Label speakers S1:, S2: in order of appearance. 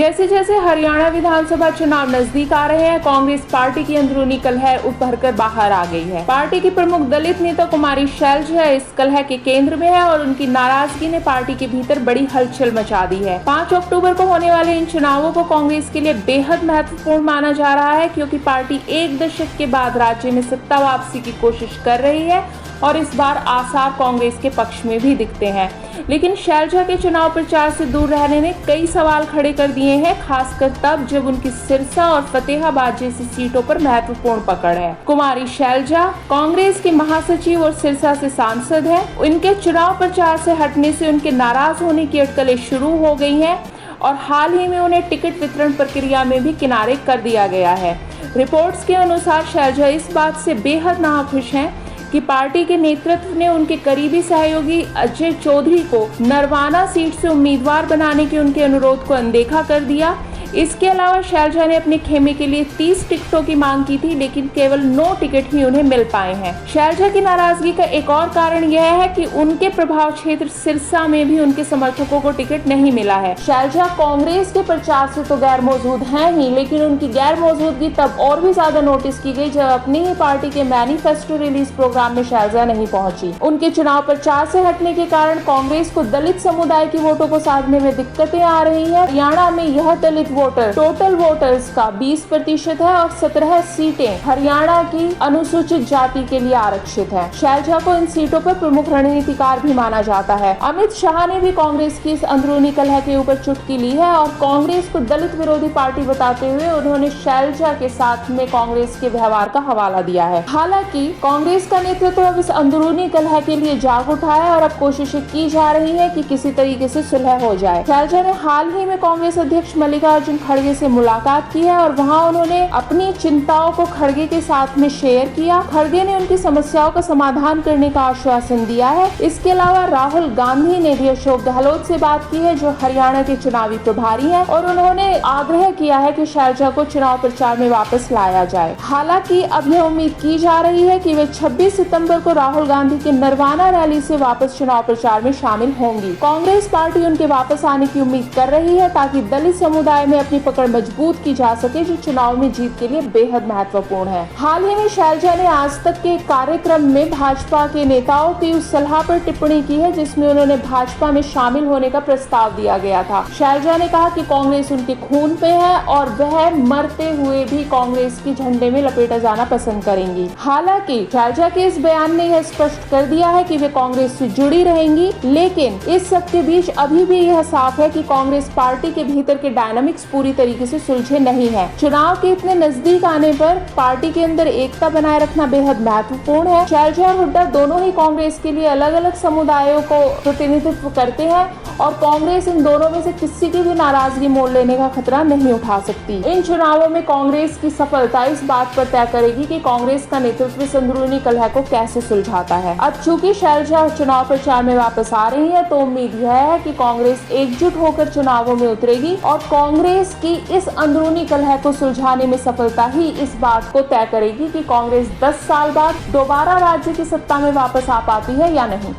S1: जैसे जैसे हरियाणा विधानसभा चुनाव नजदीक आ रहे हैं, कांग्रेस पार्टी की अंदरूनी कलह उभर कर बाहर आ गई है। पार्टी की प्रमुख दलित नेता कुमारी शैलजा इस कलह के केंद्र में है और उनकी नाराजगी ने पार्टी के भीतर बड़ी हलचल मचा दी है। 5 अक्टूबर को होने वाले इन चुनावों को कांग्रेस के लिए बेहद महत्वपूर्ण माना जा रहा है, क्योंकि पार्टी 1 दशक के बाद राज्य में सत्ता वापसी की कोशिश कर रही है और इस बार आसार कांग्रेस के पक्ष में भी दिखते हैं। लेकिन शैलजा के चुनाव प्रचार से दूर रहने ने कई सवाल खड़े कर दिए हैं, खासकर तब जब उनकी सिरसा और फतेहाबाद जैसी सीटों पर महत्वपूर्ण पकड़ है। कुमारी शैलजा कांग्रेस की महासचिव और सिरसा से सांसद है। उनके चुनाव प्रचार से हटने से उनके नाराज होने की अटकलें शुरू हो गई हैं और हाल ही में उन्हें टिकट वितरण प्रक्रिया में भी किनारे कर दिया गया है। रिपोर्ट्स के अनुसार शैलजा इस बात से बेहद नाखुश हैं कि पार्टी के नेतृत्व ने उनके करीबी सहयोगी अजय चौधरी को नरवाना सीट से उम्मीदवार बनाने के उनके अनुरोध को अनदेखा कर दिया। इसके अलावा शैलजा ने अपने खेमे के लिए 30 टिकटों की मांग की थी, लेकिन केवल 9 टिकट ही उन्हें मिल पाए हैं। शैलजा की नाराजगी का एक और कारण यह है कि उनके प्रभाव क्षेत्र सिरसा में भी उनके समर्थकों को टिकट नहीं मिला है। शैलजा कांग्रेस के प्रचार से तो गैर मौजूद है ही, लेकिन उनकी गैर मौजूदगी तब और भी ज्यादा नोटिस की गई जब अपनी ही पार्टी के मैनिफेस्टो रिलीज प्रोग्राम में शैलजा नहीं पहुंची। उनके चुनाव प्रचार से हटने के कारण कांग्रेस को दलित समुदाय के वोटों को साधने में दिक्कतें आ रही है। हरियाणा में यह दलित टोटल वोटर्स का 20% है और 17 सीटें हरियाणा की अनुसूचित जाति के लिए आरक्षित है। शैलजा को इन सीटों पर प्रमुख रणनीतिकार भी माना जाता है। अमित शाह ने भी कांग्रेस की इस अंदरूनी कलह के ऊपर चुटकी ली है और कांग्रेस को दलित विरोधी पार्टी बताते हुए उन्होंने शैलजा के साथ में कांग्रेस के व्यवहार का हवाला दिया है। हालांकि कांग्रेस का नेतृत्व अब इस अंदरूनी कलह के लिए जाग उठा है और अब कोशिशें की जा रही है कि किसी तरीके से सुलह हो जाए। शैलजा ने हाल ही में कांग्रेस अध्यक्ष मल्लिकार्जुन खड़गे से मुलाकात की है और वहां उन्होंने अपनी चिंताओं को खड़गे के साथ में शेयर किया। खड़गे ने उनकी समस्याओं का समाधान करने का आश्वासन दिया है। इसके अलावा राहुल गांधी ने भी अशोक गहलोत से बात की है, जो हरियाणा के चुनावी प्रभारी हैं, और उन्होंने आग्रह किया है कि शैलजा को चुनाव प्रचार में वापस लाया जाए। हालांकि अब यह उम्मीद की जा रही है कि वे 26 सितंबर को राहुल गांधी के नरवाना रैली से वापस चुनाव प्रचार में शामिल होंगी। कांग्रेस पार्टी उनके वापस आने की उम्मीद कर रही है ताकि दलित समुदाय में अपनी पकड़ मजबूत की जा सके, जो चुनाव में जीत के लिए बेहद महत्वपूर्ण है। हाल ही में शैलजा ने आज तक के कार्यक्रम में भाजपा के नेताओं की उस सलाह पर टिप्पणी की है जिसमें उन्होंने भाजपा में शामिल होने का प्रस्ताव दिया गया था। शैलजा ने कहा कि कांग्रेस उनके खून पे है और वह मरते हुए भी कांग्रेस के झंडे में लपेटा जाना पसंद करेंगी। हालांकि शैलजा के इस बयान ने यह स्पष्ट कर दिया है कि वे कांग्रेस से जुड़ी रहेंगी, लेकिन इस सब के बीच अभी भी यह साफ है कि कांग्रेस पार्टी के भीतर के डायनामिक्स पूरी तरीके से सुलझे नहीं है। चुनाव के इतने नजदीक आने पर पार्टी के अंदर एकता बनाए रखना बेहद महत्वपूर्ण है। शैलजा और हुड्डा दोनों ही कांग्रेस के लिए अलग अलग समुदायों को प्रतिनिधित्व करते हैं और कांग्रेस इन दोनों में से किसी की भी नाराजगी मोल लेने का खतरा नहीं उठा सकती। इन चुनावों में कांग्रेस की सफलता इस बात पर तय करेगी कि कांग्रेस का नेतृत्व इस अंदरूनी कलह को कैसे सुलझाता है। अब चूंकि शैलजा चुनाव प्रचार में वापस आ रही है, तो उम्मीद यह है कि कांग्रेस एकजुट होकर चुनावों में उतरेगी और कांग्रेस की इस अंदरूनी कलह को सुलझाने में सफलता ही इस बात को तय करेगी कि कांग्रेस 10 साल बाद दोबारा राज्य की सत्ता में वापस आ पाती है या नहीं।